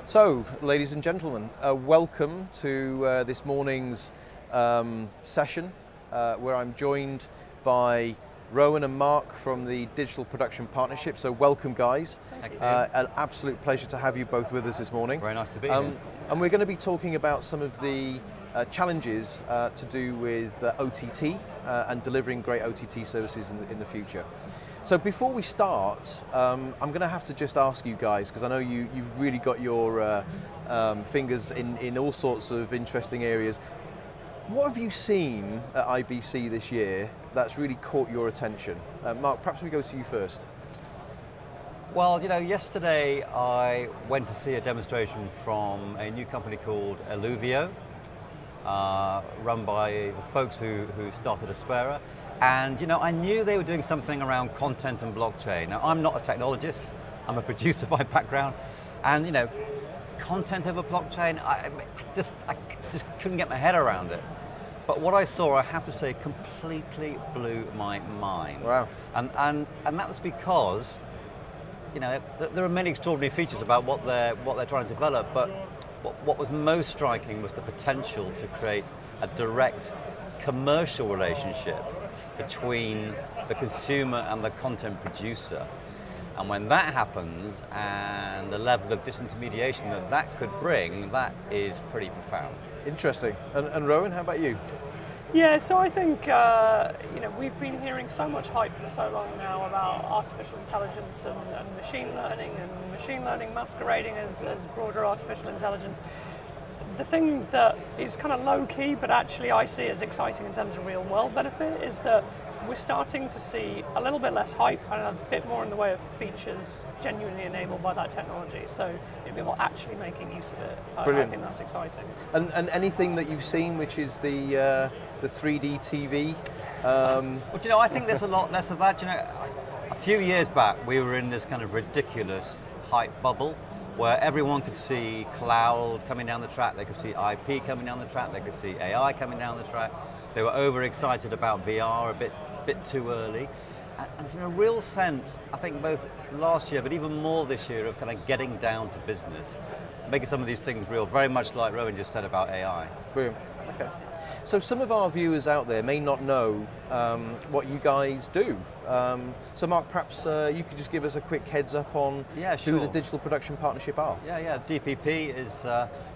So, ladies and gentlemen, welcome to this morning's session where I'm joined by Rowan and Mark from the Digital Production Partnership. So welcome, guys. Thank you. An absolute pleasure to have you both with us this morning. Very nice to be here. And we're going to be talking about some of the challenges to do with OTT and delivering great OTT services in the future. So before we start, I'm going to have to just ask you guys, because I know you've really got your fingers in all sorts of interesting areas. What have you seen at IBC this year that's really caught your attention? Mark, perhaps we go to you first. Well, you know, yesterday I went to see a demonstration from a new company called Illuvio, run by the folks who started Aspera. And you know, I knew they were doing something around content and blockchain. Now, I'm not a technologist, I'm a producer by background. And you know, content over blockchain, I just couldn't get my head around it. But what I saw, I have to say, completely blew my mind. Wow. And that was because, you know, there are many extraordinary features about what they're trying to develop, but what was most striking was the potential to create a direct commercial relationship between the consumer and the content producer. And when that happens, and the level of disintermediation that could bring, that is pretty profound. Interesting. And Rowan, how about you? Yeah, so I think you know, we've been hearing so much hype for so long now about artificial intelligence and machine learning masquerading as broader artificial intelligence. The thing that is kind of low-key, but actually I see as exciting in terms of real-world benefit, is that we're starting to see a little bit less hype and a bit more in the way of features genuinely enabled by that technology. So people actually making use of it. I think that's exciting. And anything that you've seen, which is the 3D TV? Well, you know, I think there's a lot less of that. You know, a few years back, we were in this kind of ridiculous hype bubble, where everyone could see cloud coming down the track, they could see IP coming down the track, they could see AI coming down the track. They were overexcited about VR a bit too early. And there's a real sense, I think both last year, but even more this year, of kind of getting down to business, making some of these things real, very much like Rowan just said about AI. Brilliant. Okay. So some of our viewers out there may not know what you guys do. So Mark, perhaps you could just give us a quick heads up on who the Digital Production Partnership are. Yeah. DPP is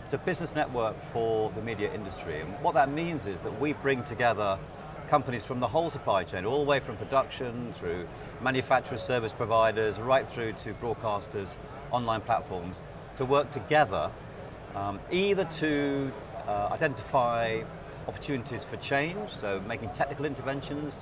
it's a business network for the media industry. And what that means is that we bring together companies from the whole supply chain, all the way from production through manufacturers, service providers, right through to broadcasters, online platforms, to work together either to identify opportunities for change, so making technical interventions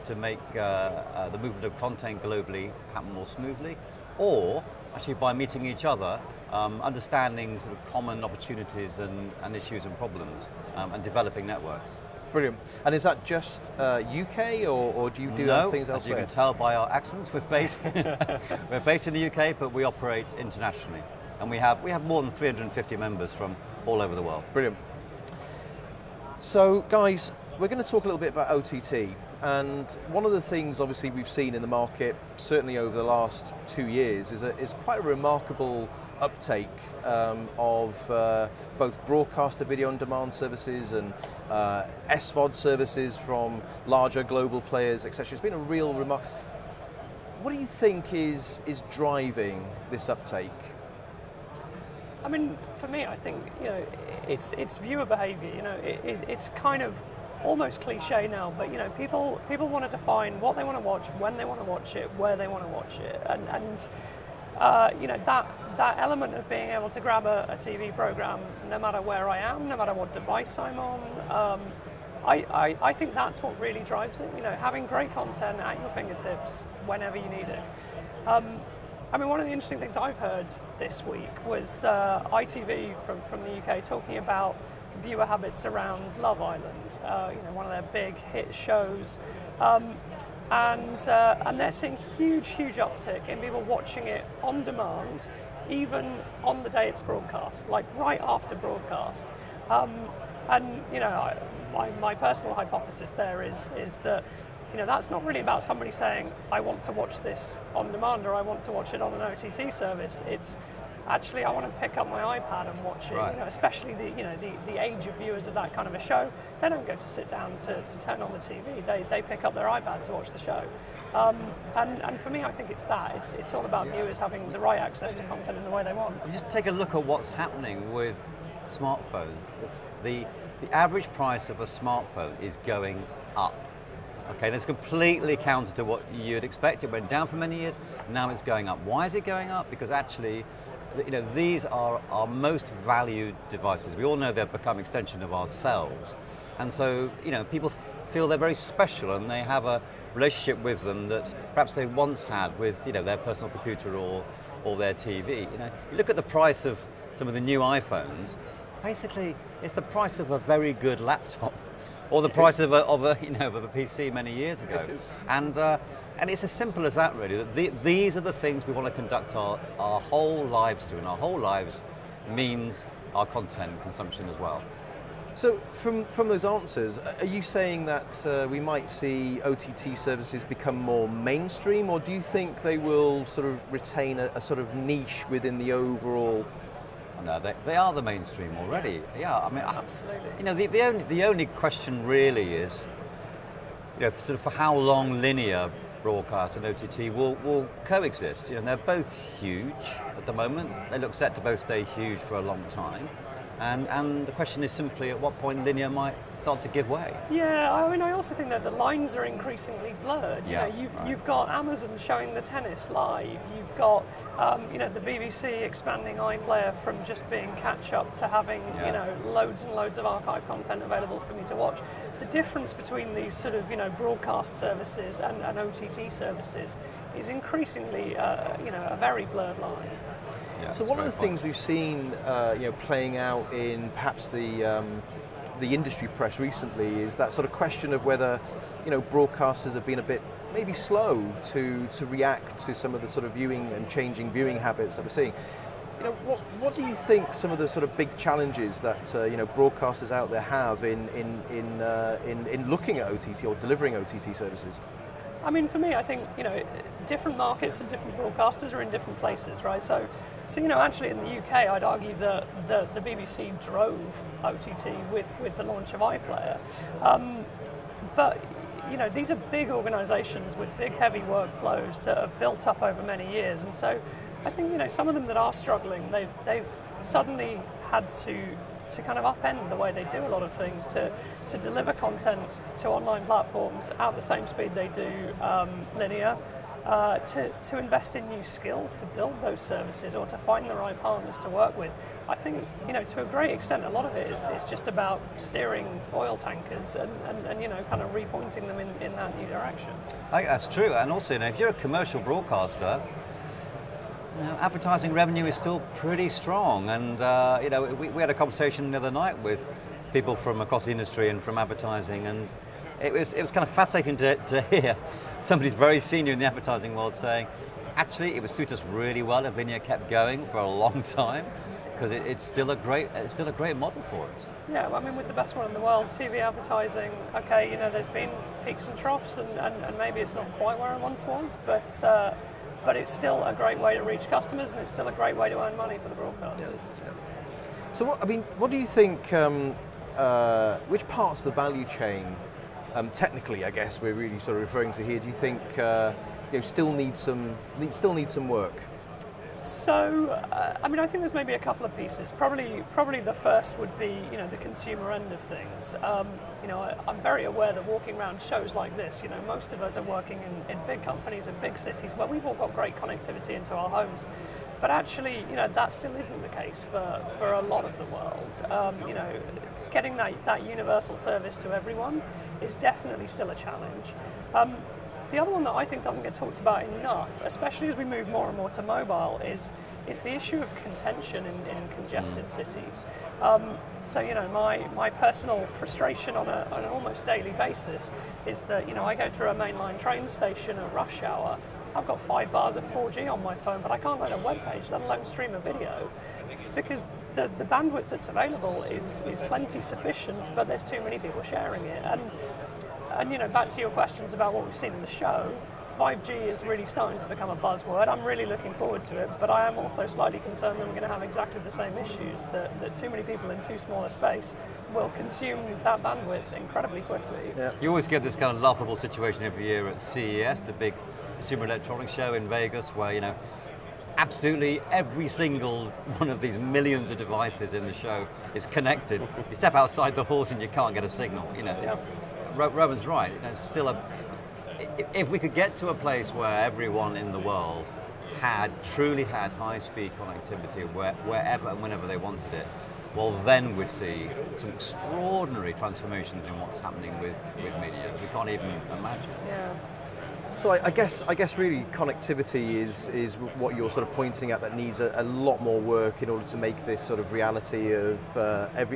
to make the movement of content globally happen more smoothly, or actually by meeting each other, understanding sort of common opportunities and issues and problems, and developing networks. Brilliant. And is that just UK, or do you do other things elsewhere? As you can tell by our accents, we're based in the UK, but we operate internationally, and we have more than 350 members from all over the world. Brilliant. So guys, we're going to talk a little bit about OTT, and one of the things obviously we've seen in the market, certainly over the last 2 years, is quite a remarkable uptake of both broadcaster video on demand services and SVOD services from larger global players, etc. It's been a real remark. What do you think is driving this uptake? I mean, for me, I think, you know, it's viewer behavior. You know, it's kind of almost cliche now, but you know, people want to define what they want to watch, when they want to watch it, where they want to watch it, and you know, that element of being able to grab a TV program no matter where I am, no matter what device I'm on. I think that's what really drives it. You know, having great content at your fingertips whenever you need it. I mean, one of the interesting things I've heard this week was ITV from the UK talking about viewer habits around Love Island, you know, one of their big hit shows, and they're seeing huge uptick in people watching it on demand, even on the day it's broadcast, like right after broadcast. And you know, my personal hypothesis there is that, you know, that's not really about somebody saying, I want to watch this on demand or I want to watch it on an OTT service. It's actually I want to pick up my iPad and watch it. Right. You know, especially the age of viewers of that kind of a show, they don't go to sit down to turn on the TV. They pick up their iPad to watch the show. And for me, I think it's that. It's all about viewers having the right access to content in the way they want. Just take a look at what's happening with smartphones. The average price of a smartphone is going up. Okay, that's completely counter to what you'd expect. It went down for many years, now it's going up. Why is it going up? Because actually, these are our most valued devices. We all know they've become extension of ourselves. And so, people feel they're very special and they have a relationship with them that perhaps they once had with, their personal computer or their TV. You look at the price of some of the new iPhones, basically it's the price of a very good laptop. Or the price of a PC many years ago. And it's as simple as that, really. That these are the things we want to conduct our whole lives through, and our whole lives means our content consumption as well. So from those answers, are you saying that we might see OTT services become more mainstream, or do you think they will sort of retain a sort of niche within the overall? No, they are the mainstream already. Yeah, I mean, absolutely. The only question really is, sort of for how long linear broadcast and OTT will coexist. They're both huge at the moment. They look set to both stay huge for a long time. And the question is simply at what point linear might start to give way. Yeah, I mean, I also think that the lines are increasingly blurred. You've got Amazon showing the tennis live. You've got the BBC expanding iPlayer from just being catch-up to having loads and loads of archive content available for me to watch. The difference between these sort of broadcast services and OTT services is increasingly a very blurred line. Yeah, so one of the things we've seen playing out in perhaps the industry press recently is that sort of question of whether broadcasters have been a bit maybe slow to react to some of the sort of viewing and changing viewing habits that we're seeing. What do you think some of the sort of big challenges that broadcasters out there have in looking at OTT or delivering OTT services? I mean, for me, I think different markets and different broadcasters are in different places, right? So actually in the UK, I'd argue that the BBC drove OTT with the launch of iPlayer, but these are big organisations with big, heavy workflows that have built up over many years, and so I think some of them that are struggling, they've suddenly had to kind of upend the way they do a lot of things to deliver content to online platforms at the same speed they do linear, to invest in new skills to build those services or to find the right partners to work with. I think to a great extent a lot of it is just about steering oil tankers and kind of repointing them in that new direction. I think that's true, and also if you're a commercial broadcaster, advertising revenue is still pretty strong, and we had a conversation the other night with people from across the industry and from advertising, and it was kind of fascinating to hear somebody's very senior in the advertising world saying, actually, it would suit us really well if linear kept going for a long time, because it's still a great model for us. Yeah, I mean, with the best one in the world, TV advertising, okay, there's been peaks and troughs, and maybe it's not quite where it once was, but it's still a great way to reach customers, and it's still a great way to earn money for the broadcasters. Yeah. So what do you think, which parts of the value chain, technically I guess we're really sort of referring to here, do you think still need some work? So, I mean, I think there's maybe a couple of pieces. Probably the first would be, the consumer end of things. I'm very aware that walking around shows like this, most of us are working in big companies in big cities where we've all got great connectivity into our homes. But actually, that still isn't the case for a lot of the world. Getting that universal service to everyone is definitely still a challenge. The other one that I think doesn't get talked about enough, especially as we move more and more to mobile, is the issue of contention in congested cities. So my personal frustration on an almost daily basis is that I go through a mainline train station at rush hour. I've got 5 bars of 4G on my phone, but I can't load a web page, let alone stream a video, because the bandwidth that's available is plenty sufficient, but there's too many people sharing it. And back to your questions about what we've seen in the show, 5G is really starting to become a buzzword. I'm really looking forward to it, but I am also slightly concerned that we're going to have exactly the same issues, that too many people in too small a space will consume that bandwidth incredibly quickly. Yeah. You always get this kind of laughable situation every year at CES, the big consumer electronics show in Vegas, where, you know, absolutely every single one of these millions of devices in the show is connected. You step outside the halls and you can't get a signal. You know, Yeah. Rowan's right. There's still if we could get to a place where everyone in the world truly had high-speed connectivity wherever and whenever they wanted it, well, then we'd see some extraordinary transformations in what's happening with media. We can't even imagine. Yeah. So I guess really connectivity is what you're sort of pointing at, that needs a lot more work in order to make this sort of reality of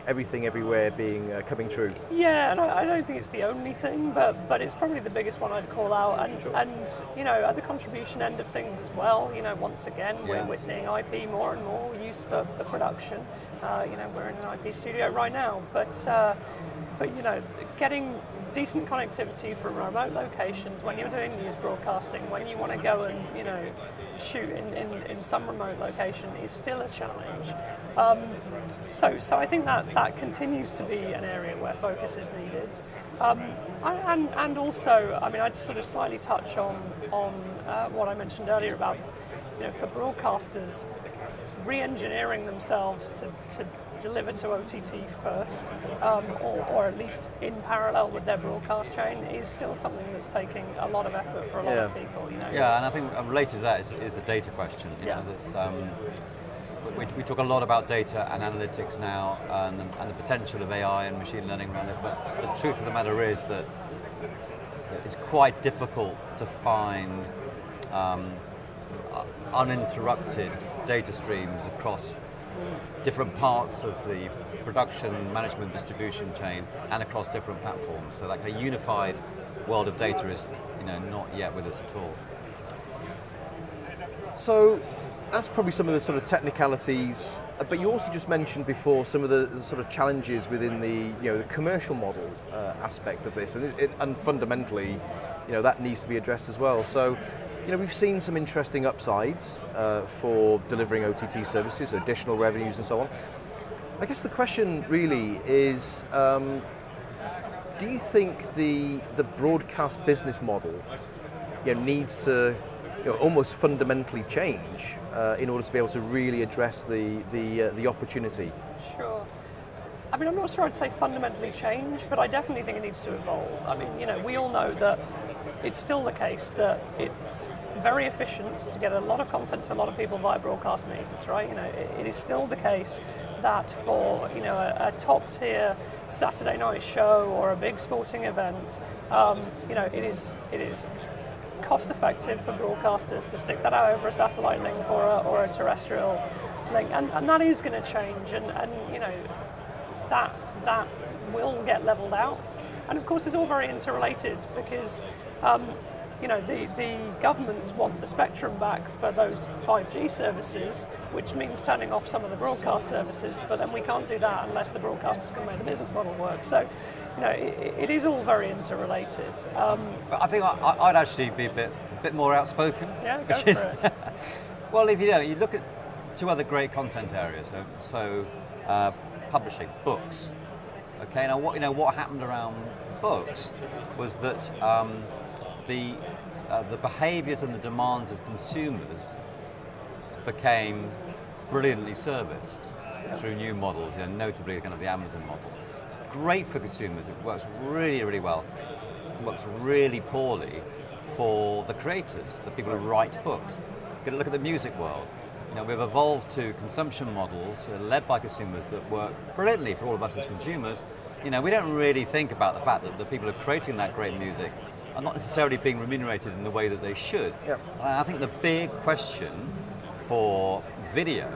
everything everywhere being coming true. Yeah, and I don't think it's the only thing, but it's probably the biggest one I'd call out. And, Sure. and you know, at the contribution end of things as well, you know, once again, Yeah. we're seeing IP more and more used for production. You know, we're in an IP studio right now, but you know, getting decent connectivity from remote locations when you're doing news broadcasting, when you want to go and, you know, shoot in some remote location is still a challenge. So I think that continues to be an area where focus is needed. And also, I mean, I'd sort of slightly touch on what I mentioned earlier about, you know, for broadcasters, re-engineering themselves to deliver to OTT first, or at least in parallel with their broadcast chain, is still something that's taking a lot of effort for a lot of people. You know. Yeah, and I think related to that is the data question. You know, we talk a lot about data and analytics now, and the potential of AI and machine learning around it. But the truth of the matter is that it's quite difficult to find uninterrupted data streams across different parts of the production, management, distribution chain, and across different platforms. So, like, a unified world of data is, you know, not yet with us at all. So that's probably some of the sort of technicalities, but you also just mentioned before some of the sort of challenges within the, you know, the commercial model aspect of this, and fundamentally, you know, that needs to be addressed as well. So, you know, we've seen some interesting upsides for delivering OTT services, additional revenues and so on. I guess the question really is, do you think the broadcast business model, you know, needs to, you know, almost fundamentally change in order to be able to really address the opportunity? Sure. I mean, I'm not sure I'd say fundamentally change, but I definitely think it needs to evolve. I mean, you know, we all know that it's still the case that it's very efficient to get a lot of content to a lot of people via broadcast means, right? You know, it is still the case that for, you know, a top tier Saturday night show or a big sporting event, you know, it is cost effective for broadcasters to stick that out over a satellite link or a terrestrial link, and that is going to change, and you know, that will get leveled out. And of course, it's all very interrelated because, you know, the governments want the spectrum back for those 5G services, which means turning off some of the broadcast services, but then we can't do that unless the broadcasters can make the business model work. So, you know, it is all very interrelated. But I think I'd actually be a bit more outspoken. Yeah, go for it. Well, if you look at two other great content areas, so publishing, books. Okay, now what happened around books was that the behaviours and the demands of consumers became brilliantly serviced through new models, you know, notably kind of the Amazon model. Great for consumers, it works really, really well. It works really poorly for the creators, the people who write books. Look at the music world. You know, we've evolved to consumption models led by consumers that work brilliantly for all of us as consumers. You know, we don't really think about the fact that the people who are creating that great music are not necessarily being remunerated in the way that they should. Yep. And I think the big question for video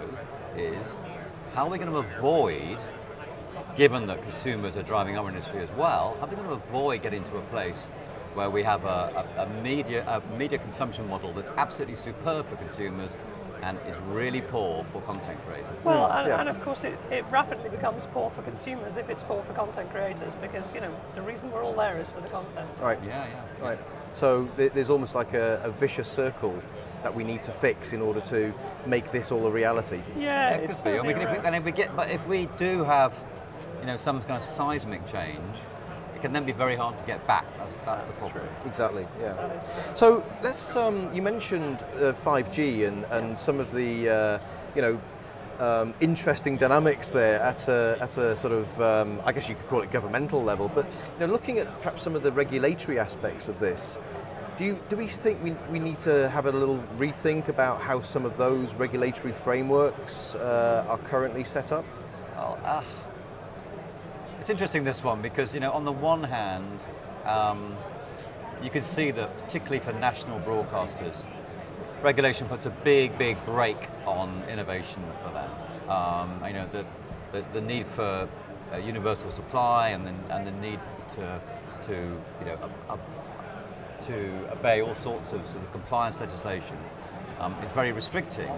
is, how are we going to avoid, given that consumers are driving our industry as well, how are we going to avoid getting to a place where we have a media consumption model that's absolutely superb for consumers and is really poor for content creators? Well, and of course it rapidly becomes poor for consumers if it's poor for content creators, because, you know, the reason we're all there is for the content. Right. Yeah. Right. So there's almost like a vicious circle that we need to fix in order to make this all a reality. Yeah, It it's could be. certainly a risk. But if we do have, some kind of seismic change, it can then be very hard to get back. That's the problem. Exactly, yeah. That is true. So let's, you mentioned 5G and some of the, interesting dynamics there at a sort of, I guess you could call it governmental level, but looking at perhaps some of the regulatory aspects of this, do we think we need to have a little rethink about how some of those regulatory frameworks are currently set up? Well, it's interesting, this one, because on the one hand, you can see that particularly for national broadcasters, regulation puts a big brake on innovation for them. The need for universal supply and the need to obey all sorts of compliance legislation is very restricting,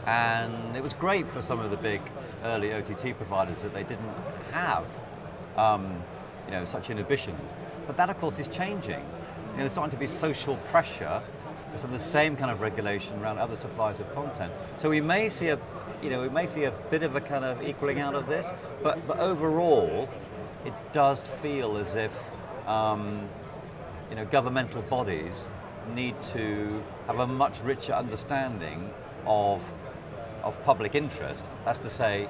and it was great for some of the big early OTT providers that they didn't have such inhibitions. But that, of course, is changing. There's starting to be social pressure for some of the same kind of regulation around other suppliers of content. So we may see a bit of a kind of equaling out of this, but overall, it does feel as if governmental bodies need to have a much richer understanding of public interest. That's to say,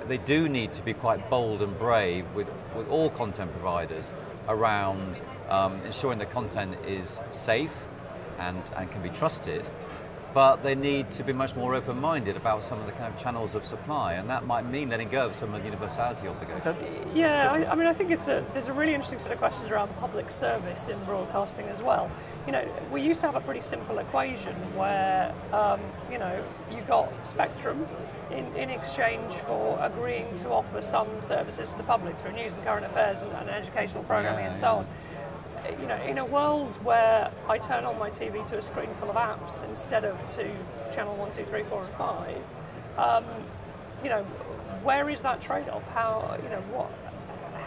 they do need to be quite bold and brave with all content providers around ensuring the content is safe and can be trusted, but they need to be much more open-minded about some of the kind of channels of supply, and that might mean letting go of some of the universality obligations. Yeah, I think there's a really interesting set of questions around public service in broadcasting as well. We used to have a pretty simple equation where, you got spectrum in exchange for agreeing to offer some services to the public through news and current affairs and educational programming and so on. In a world where I turn on my TV to a screen full of apps instead of to channel 1, 2, 3, 4, and 5, where is that trade-off? How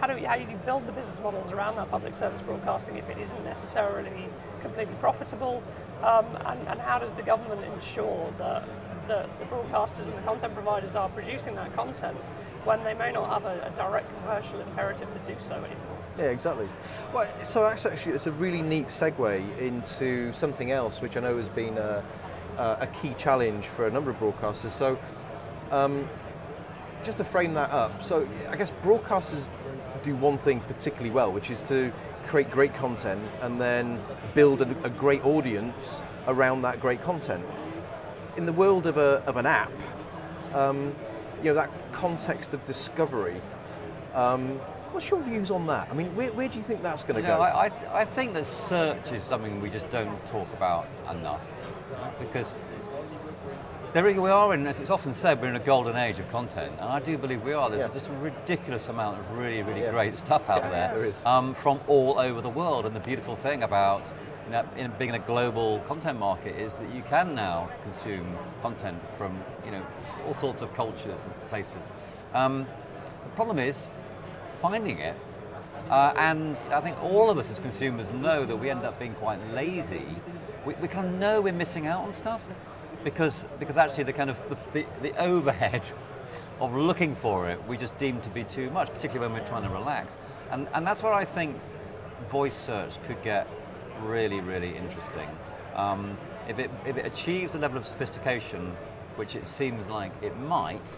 do you build the business models around that public service broadcasting if it isn't necessarily completely profitable? And how does the government ensure that the broadcasters and the content providers are producing that content when they may not have a direct commercial imperative to do so anymore? Yeah, exactly. Well, so actually, it's a really neat segue into something else, which I know has been a key challenge for a number of broadcasters. So, just to frame that up, so I guess broadcasters do one thing particularly well, which is to create great content and then build a great audience around that great content. In the world of an app, that context of discovery. What's your views on that? I mean, where do you think that's going to go? I think that search is something we just don't talk about enough, because we are in, as it's often said, we're in a golden age of content, and I do believe we are. There's just a ridiculous amount of really great stuff out there from all over the world, and the beautiful thing about being in a global content market is that you can now consume content from all sorts of cultures and places. The problem is finding it, and I think all of us as consumers know that we end up being quite lazy. We kind of know we're missing out on stuff because actually the kind of the overhead of looking for it we just deem to be too much, particularly when we're trying to relax, and that's where I think voice search could get really interesting. If it achieves a level of sophistication, which it seems like it might,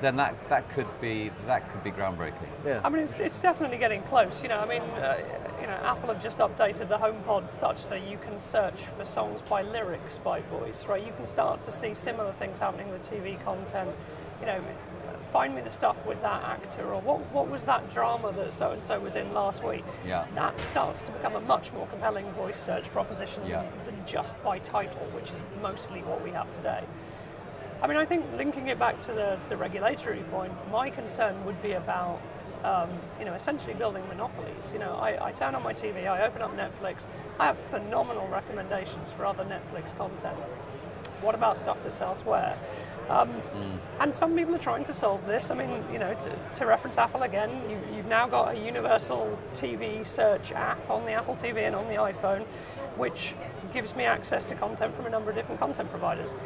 then that could be groundbreaking. Yeah. I mean, it's definitely getting close. Apple have just updated the HomePod such that you can search for songs by lyrics by voice, right? You can start to see similar things happening with TV content. Find me the stuff with that actor, or what was that drama that so and so was in last week? Yeah. That starts to become a much more compelling voice search proposition than just by title, which is mostly what we have today. I mean, I think linking it back to the regulatory point, my concern would be about, essentially building monopolies. I turn on my TV, I open up Netflix, I have phenomenal recommendations for other Netflix content. What about stuff that's elsewhere? And some people are trying to solve this. I mean, you know, to reference Apple again, you've now got a universal TV search app on the Apple TV and on the iPhone, which gives me access to content from a number of different content providers.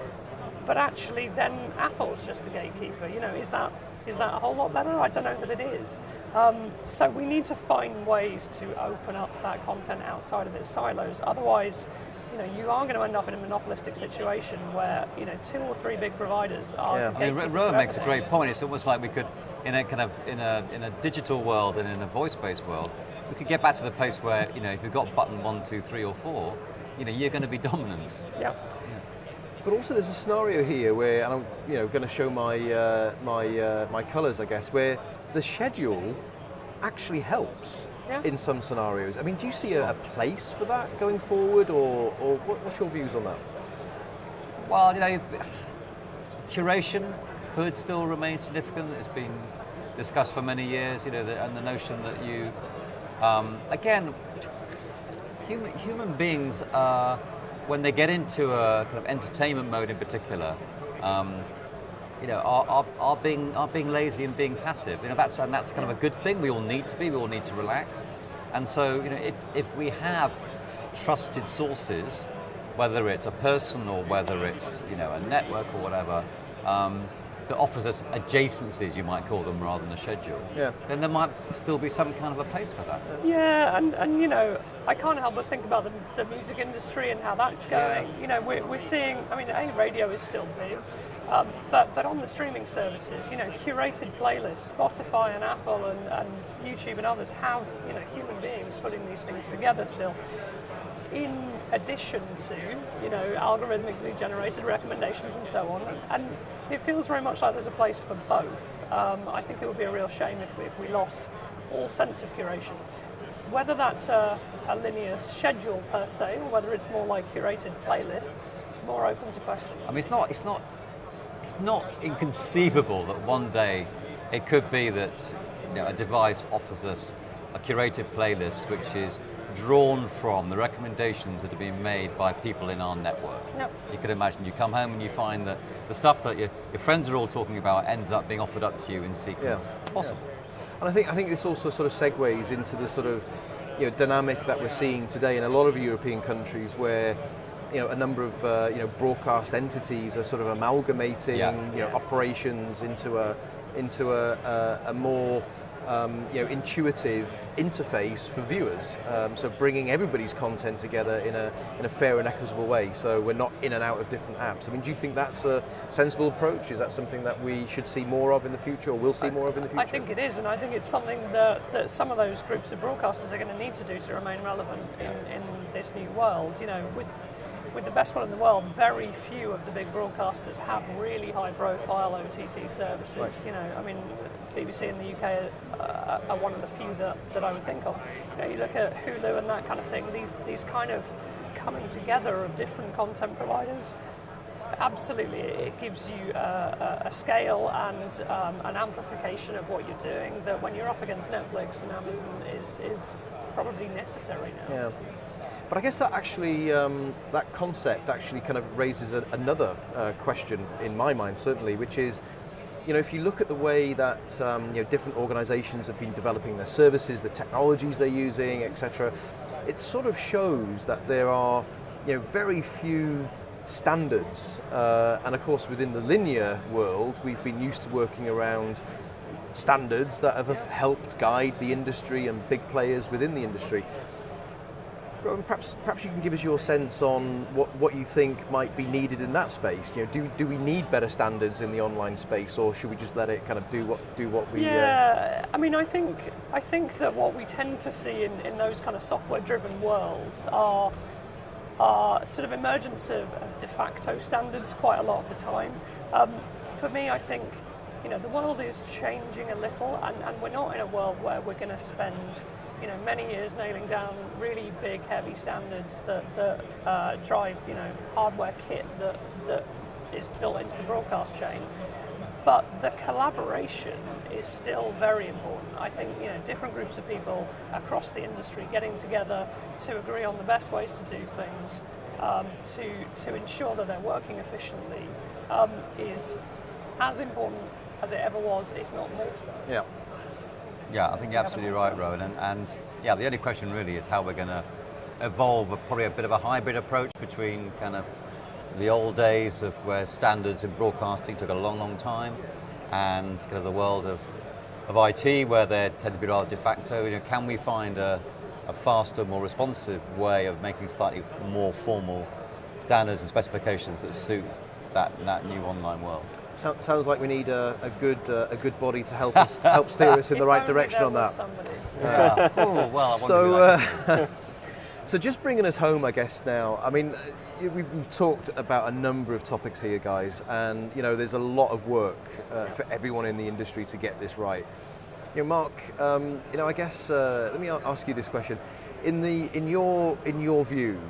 But actually, then Apple's just the gatekeeper. You know, is that a whole lot better? I don't know that it is. So we need to find ways to open up that content outside of its silos. Otherwise, you know, you are going to end up in a monopolistic situation where, you know, 2 or 3 big providers are. Yeah. gatekeepers I mean, to Rowan makes a everything. great point. It's almost like we could, in a digital world and in a voice-based world, we could get back to the place where, you know, if you've got button 1, 2, 3, or 4, you know, you're going to be dominant. Yeah. But also there's a scenario here where, and I'm going to show my my colours, I guess, where the schedule actually helps in some scenarios. I mean, do you see a place for that going forward, or what's your views on that? Well, you know, curation could still remain significant. It's been discussed for many years, you know, and the notion that you, again, human beings are, when they get into a kind of entertainment mode in particular, you know, are being lazy and being passive. You know, that's kind of a good thing. We all need to be. We all need to relax. And so, you know, if we have trusted sources, whether it's a person or whether it's, you know, a network or whatever, that offers us adjacencies, you might call them, rather than a schedule, then there might still be some kind of a place for that. Yeah, and you know, I can't help but think about the music industry and how that's going. You know, we're seeing, I mean, radio is still big, but on the streaming services, you know, curated playlists, Spotify and Apple and YouTube and others have, you know, human beings putting these things together still, in addition to, you know, algorithmically generated recommendations and so on. And it feels very much like there's a place for both. I think it would be a real shame if we lost all sense of curation. Whether that's a linear schedule per se, or whether it's more like curated playlists, more open to question. I mean, it's not inconceivable that one day it could be that, you know, a device offers us a curated playlist which is drawn from the recommendations that have been made by people in our network. Yep. You could imagine you come home and you find that the stuff that your friends are all talking about ends up being offered up to you in sequence. It's possible. And I think this also sort of segues into the sort of, you know, dynamic that we're seeing today in a lot of European countries where, you know, a number of you know, broadcast entities are sort of amalgamating you know, operations into a more you know, intuitive interface for viewers. So bringing everybody's content together in a fair and equitable way. So we're not in and out of different apps. I mean, do you think that's a sensible approach? Is that something that we should see more of in the future, or will see more of in the future? I think it is, and I think it's something that some of those groups of broadcasters are going to need to do to remain relevant in this new world. You know, with the best one in the world, very few of the big broadcasters have really high-profile OTT services. Right. You know, I mean, BBC in the UK are one of the few that I would think of. You know, you look at Hulu and that kind of thing. These kind of coming together of different content providers. Absolutely, it gives you a scale and an amplification of what you're doing that, when you're up against Netflix and Amazon, is probably necessary now. Yeah. But I guess that actually, that concept actually kind of raises another question in my mind, certainly, which is, you know, if you look at the way that you know, different organisations have been developing their services, the technologies they're using, etc., it sort of shows that there are, you know, very few standards. And of course, within the linear world, we've been used to working around standards that have helped guide the industry and big players within the industry. Rowan, perhaps you can give us your sense on what you think might be needed in that space. You know, do we need better standards in the online space, or should we just let it kind of do what we? Yeah, I mean, I think that what we tend to see in those kind of software-driven worlds are sort of emergence of de facto standards quite a lot of the time. For me, I think, you know, the world is changing a little, and we're not in a world where we're going to spend, you know, many years nailing down really big, heavy standards that drive, you know, hardware kit that is built into the broadcast chain. But the collaboration is still very important. I think, you know, different groups of people across the industry getting together to agree on the best ways to do things, to ensure that they're working efficiently, is as important as it ever was, if not more so. Yeah. Yeah, I think you're absolutely right, Rowan. And yeah, the only question really is how we're going to evolve probably a bit of a hybrid approach between kind of the old days of where standards in broadcasting took a long, long time, and kind of the world of IT where they tend to be rather de facto. You know, can we find a faster, more responsive way of making slightly more formal standards and specifications that suit that new online world? Sounds like we need a good body to help us help steer us in the right direction on that. Yeah. Oh, well, I wonder so just bringing us home, I guess now. I mean, we've talked about a number of topics here, guys, and you know, there's a lot of work for everyone in the industry to get this right. You know, Mark, you know, I guess let me ask you this question: in your view,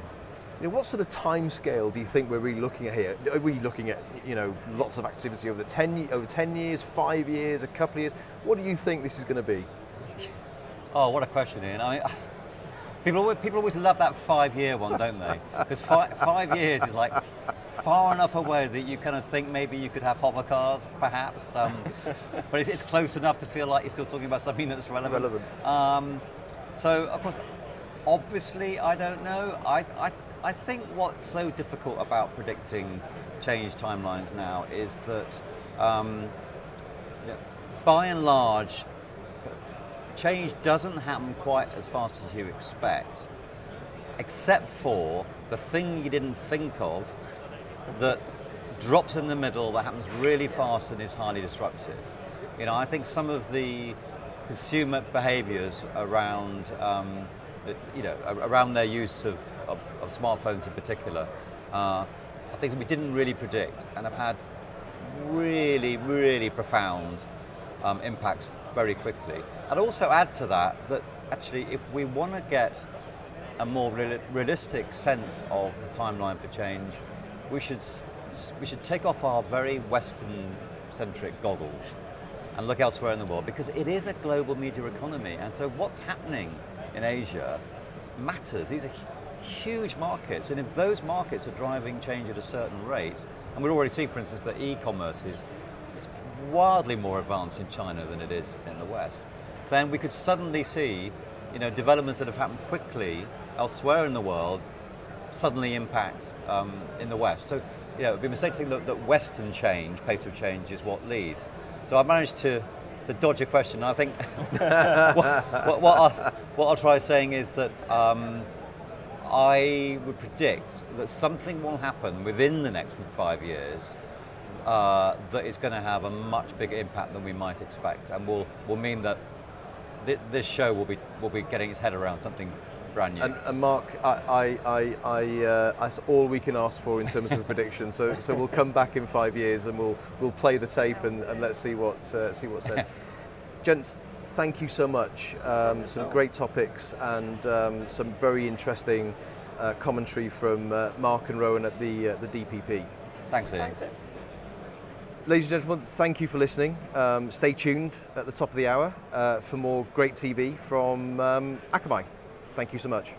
you know, what sort of time scale do you think we're really looking at here? Are we looking at, you know, lots of activity over 10 years, 5 years, a couple of years? What do you think this is going to be? Oh, what a question, Ian. I mean, people always love that 5-year one, don't they? Because 5 years is like far enough away that you kind of think maybe you could have hover cars, perhaps. But it's close enough to feel like you're still talking about something that's relevant. So, of course, obviously, I don't know. I think what's so difficult about predicting change timelines now is that, by and large, change doesn't happen quite as fast as you expect, except for the thing you didn't think of that drops in the middle, that happens really fast and is highly disruptive. You know, I think some of the consumer behaviours around around their use of smartphones in particular, are things that we didn't really predict and have had really, really profound impacts very quickly. I'd also add to that actually if we want to get a more realistic sense of the timeline for change, we should take off our very Western-centric goggles and look elsewhere in the world, because it is a global media economy, and so what's happening in Asia matters. These are huge markets, and if those markets are driving change at a certain rate, and we're already seeing, for instance, that e-commerce is wildly more advanced in China than it is in the West, then we could suddenly see, you know, developments that have happened quickly elsewhere in the world suddenly impact in the West. So, you know, it'd be a mistake to think that Western change, pace of change, is what leads. So I managed to dodge a question. I think what I'll try saying is that I would predict that something will happen within the next 5 years that is going to have a much bigger impact than we might expect, and will mean that this show will be getting its head around something brand new. And Mark, that's all we can ask for in terms of a prediction. So we'll come back in 5 years and we'll play the tape and let's see what's said. Gents, thank you so much. Some great topics and some very interesting commentary from Mark and Rowan at the DPP. Thanks, Ian. Ladies and gentlemen, thank you for listening. Stay tuned at the top of the hour for more great TV from Akamai. Thank you so much.